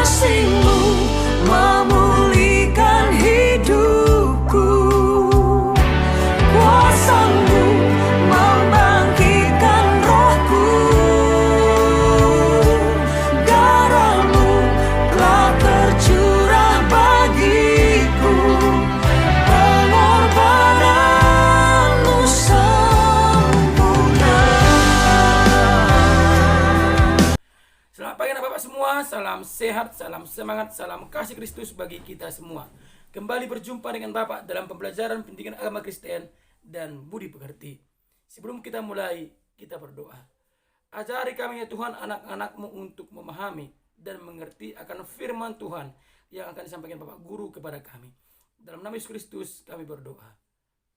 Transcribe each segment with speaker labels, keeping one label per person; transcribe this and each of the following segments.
Speaker 1: kasih-Mu memulihkan hidupku, kuasa-Mu membangkitkan rohku, darah-Mu telah tercurah bagiku, pengorbanan-Mu sempurna.
Speaker 2: Selamat pagi Bapak semua, salam sehat, salam semangat, salam kasih Kristus bagi kita semua. Kembali berjumpa dengan Bapak dalam pembelajaran pendidikan agama Kristen dan budi pekerti. Sebelum kita mulai, kita berdoa. Ajari kami ya Tuhan anak-anak-Mu untuk memahami dan mengerti akan firman Tuhan yang akan disampaikan Bapak Guru kepada kami. Dalam nama Yesus Kristus kami berdoa.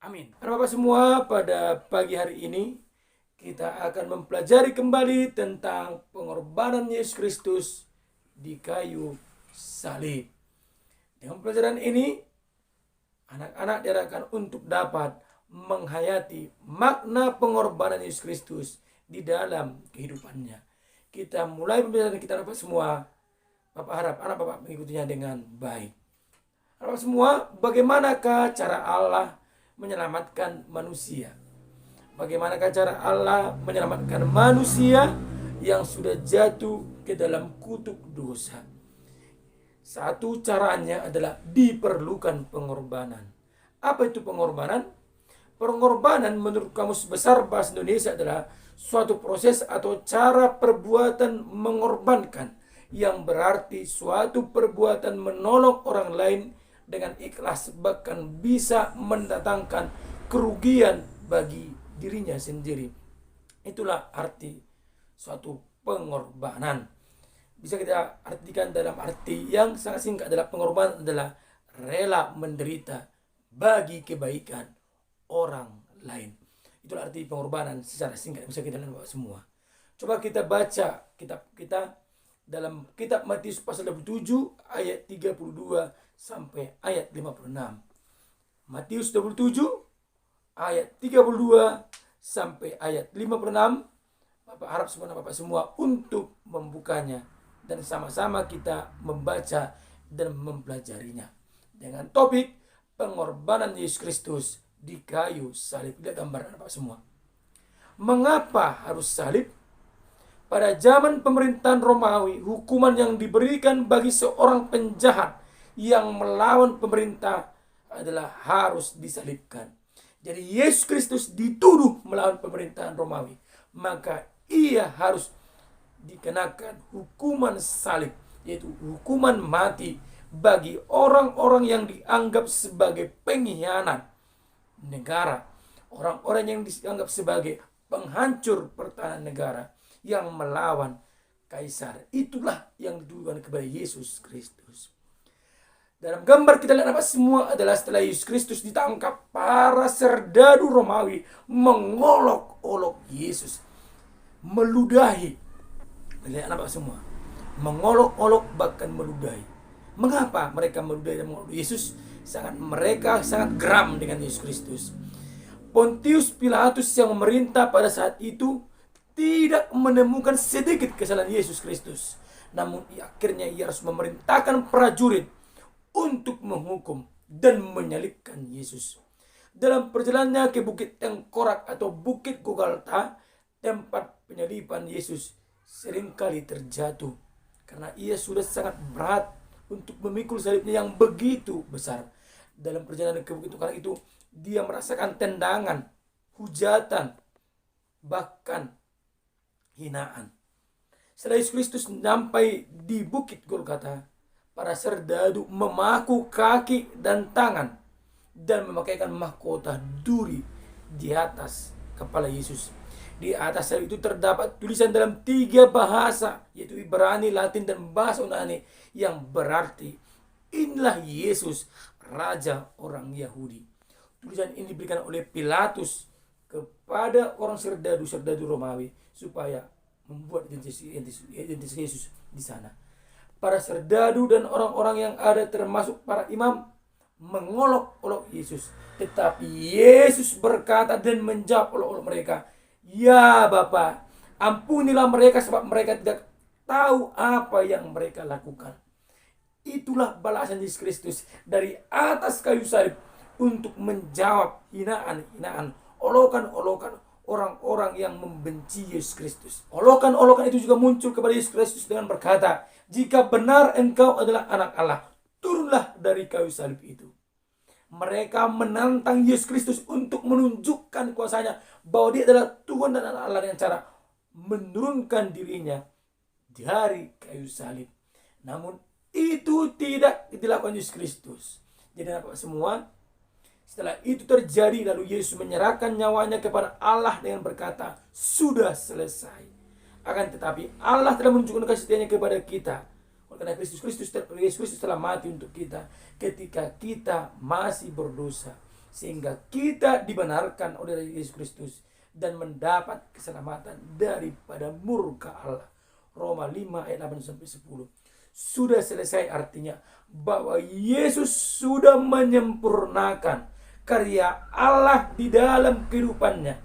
Speaker 2: Amin. Bapak semua, pada pagi hari ini kita akan mempelajari kembali tentang pengorbanan Yesus Kristus di kayu salib. Dengan pelajaran ini, anak-anak diarahkan untuk dapat menghayati makna pengorbanan Yesus Kristus di dalam kehidupannya. Kita mulai pembelajaran kita Bapak semua. Bapak harap anak Bapak mengikutinya dengan baik. Bapak semua, bagaimanakah cara Allah menyelamatkan manusia? Bagaimanakah cara Allah menyelamatkan manusia yang sudah jatuh ke dalam kutuk dosa? Satu caranya adalah diperlukan pengorbanan. Apa itu pengorbanan? Pengorbanan menurut Kamus Besar Bahasa Indonesia adalah suatu proses atau cara perbuatan mengorbankan, yang berarti suatu perbuatan menolong orang lain dengan ikhlas, bahkan bisa mendatangkan kerugian bagi dirinya sendiri. Itulah arti suatu pengorbanan. Bisa kita artikan dalam arti yang sangat singkat adalah pengorbanan adalah rela menderita bagi kebaikan orang lain. Itulah arti pengorbanan secara singkat bisa kita lihat Bapak semua. Coba kita baca kitab kita dalam kitab Matius pasal 27 ayat 32 sampai ayat 56. Matius 27 ayat 32 sampai ayat 56. Bapak harap semua Bapak semua untuk membukanya dan sama-sama kita membaca dan mempelajarinya dengan topik pengorbanan Yesus Kristus di kayu salib. Lihat gambaran Bapak semua. Mengapa harus salib? Pada zaman pemerintahan Romawi, hukuman yang diberikan bagi seorang penjahat yang melawan pemerintah adalah harus disalibkan. Jadi Yesus Kristus dituduh melawan pemerintahan Romawi, maka ia harus dikenakan hukuman salib, yaitu hukuman mati bagi orang-orang yang dianggap sebagai pengkhianat negara, orang-orang yang dianggap sebagai penghancur pertahanan negara yang melawan kaisar. Itulah yang dituduhkan kepada Yesus Kristus. Dalam gambar kita lihat apa semua adalah setelah Yesus Kristus ditangkap, para serdadu Romawi mengolok-olok Yesus, meludahi. Lihat apa semua, mengolok-olok bahkan meludahi. Mengapa mereka meludahi dan mengolok Yesus? Mereka sangat geram dengan Yesus Kristus. Pontius Pilatus yang memerintah pada saat itu tidak menemukan sedikit kesalahan Yesus Kristus. Namun akhirnya ia harus memerintahkan prajurit untuk menghukum dan menyalibkan Yesus. Dalam perjalanannya ke Bukit Tengkorak atau Bukit Golgota, tempat penyaliban Yesus, seringkali terjatuh karena ia sudah sangat berat untuk memikul salibnya yang begitu besar. Dalam perjalanan ke Bukit Tengkorak itu, dia merasakan tendangan, hujatan, bahkan hinaan. Setelah Yesus Kristus sampai di Bukit Golgota, para serdadu memaku kaki dan tangan dan memakaikan mahkota duri di atas kepala Yesus. Di atas salib itu terdapat tulisan dalam 3 bahasa, yaitu Ibrani, Latin, dan bahasa Yunani, yang berarti inilah Yesus, Raja orang Yahudi. Tulisan ini diberikan oleh Pilatus kepada orang serdadu Romawi supaya membuat identitas Yesus di sana. Para serdadu dan orang-orang yang ada termasuk para imam mengolok-olok Yesus. Tetapi Yesus berkata dan menjawab olok-olok mereka, "Ya Bapa, ampunilah mereka sebab mereka tidak tahu apa yang mereka lakukan." Itulah balasan Yesus Kristus dari atas kayu salib untuk menjawab hinaan-hinaan, olokan-olokan orang-orang yang membenci Yesus Kristus. Olokan-olokan itu juga muncul kepada Yesus Kristus dengan berkata, "Jika benar engkau adalah anak Allah, turunlah dari kayu salib itu." Mereka menantang Yesus Kristus untuk menunjukkan kuasanya, bahwa dia adalah Tuhan dan anak Allah, dengan cara menurunkan dirinya dari kayu salib. Namun itu tidak dilakukan Yesus Kristus. Jadi Bapak semua, setelah itu terjadi, lalu Yesus menyerahkan nyawanya kepada Allah dengan berkata, "Sudah selesai." Akan tetapi Allah telah menunjukkan kasih setianya kepada kita. Karena Yesus Kristus telah mati untuk kita ketika kita masih berdosa, sehingga kita dibenarkan oleh Yesus Kristus dan mendapat keselamatan daripada murka Allah. Roma 5 ayat 8-10. Sudah selesai artinya bahwa Yesus sudah menyempurnakan karya Allah di dalam kehidupannya.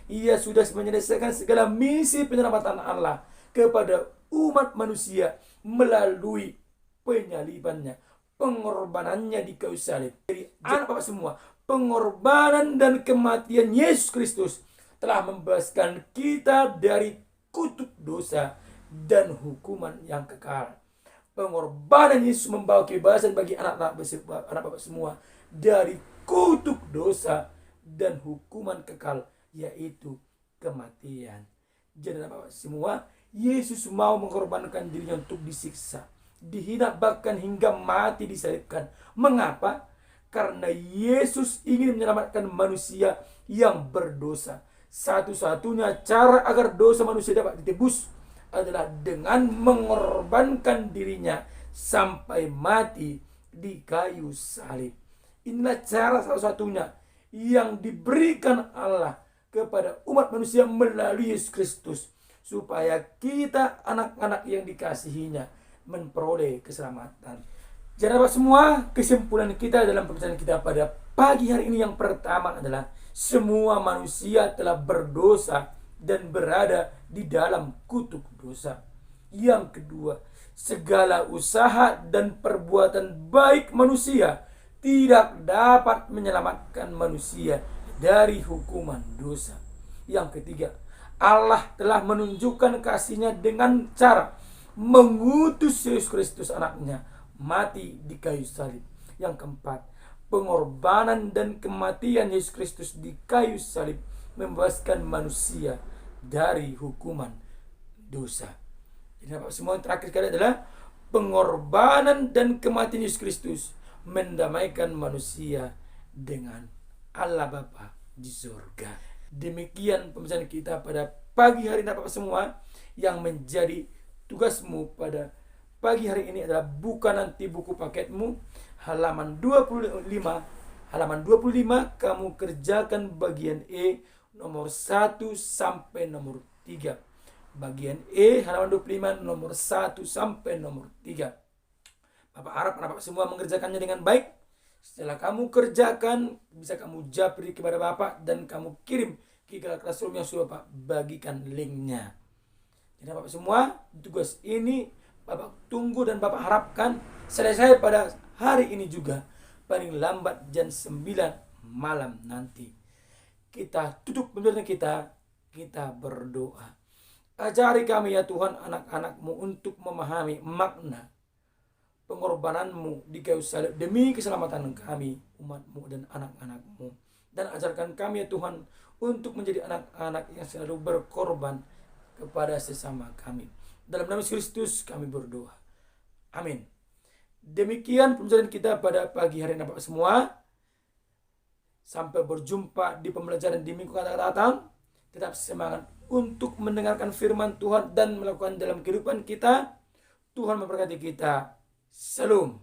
Speaker 2: Ia sudah menyelesaikan segala misi penyelamatan Allah kepada umat manusia melalui penyalibannya, pengorbanannya di kayu salib. Jadi anak Bapak semua, pengorbanan dan kematian Yesus Kristus telah membebaskan kita dari kutuk dosa dan hukuman yang kekal. Pengorbanan Yesus membawa kebebasan bagi anak Bapak semua dari kutuk dosa dan hukuman kekal, yaitu kematian. Jadi Bapak semua, Yesus mau mengorbankan dirinya untuk disiksa, dihina, bahkan hingga mati disalibkan. Mengapa? Karena Yesus ingin menyelamatkan manusia yang berdosa. Satu-satunya cara agar dosa manusia dapat ditebus adalah dengan mengorbankan dirinya sampai mati di kayu salib. Inilah cara satu-satunya yang diberikan Allah kepada umat manusia melalui Yesus Kristus, supaya kita anak-anak yang dikasihinya memperoleh keselamatan. Jadi Bapak semua, kesimpulan kita dalam pembicaraan kita pada pagi hari ini yang pertama adalah semua manusia telah berdosa dan berada di dalam kutuk dosa. Yang kedua, segala usaha dan perbuatan baik manusia tidak dapat menyelamatkan manusia dari hukuman dosa. Yang ketiga, Allah telah menunjukkan kasih-Nya dengan cara mengutus Yesus Kristus anaknya mati di kayu salib. Yang keempat, pengorbanan dan kematian Yesus Kristus di kayu salib membebaskan manusia dari hukuman dosa. Jadi Bapak semua, yang terakhir sekali adalah pengorbanan dan kematian Yesus Kristus mendamaikan manusia dengan Allah Bapa di surga. Demikian pembicaraan kita pada pagi hari ini Bapak semua. Yang menjadi tugasmu pada pagi hari ini adalah buka nanti buku paketmu halaman 25. Halaman 25 kamu kerjakan bagian E nomor 1 sampai nomor 3. Bagian E halaman 25 nomor 1 sampai nomor 3. Bapak harap Bapak semua mengerjakannya dengan baik. Setelah kamu kerjakan, bisa kamu japri kepada Bapak dan kamu kirim ke Classroom yang sudah Bapak bagikan linknya. Jadi Bapak semua, tugas ini Bapak tunggu dan Bapak harapkan selesai pada hari ini juga, paling lambat jam 9 malam nanti. Kita tutup pembelajaran kita berdoa. Ajari kami ya Tuhan anak-anak-Mu untuk memahami makna pengorbananmu di kayu salib demi keselamatan kami, umat-Mu dan anak-anak-Mu. Dan ajarkan kami ya Tuhan untuk menjadi anak-anak yang selalu berkorban kepada sesama kami. Dalam nama Yesus Kristus kami berdoa. Amin. Demikian pembelajaran kita pada pagi hari ini Bapak semua. Sampai berjumpa di pembelajaran di minggu akan datang. Tetap semangat untuk mendengarkan firman Tuhan dan melakukan dalam kehidupan kita. Tuhan memberkati kita. Shalom.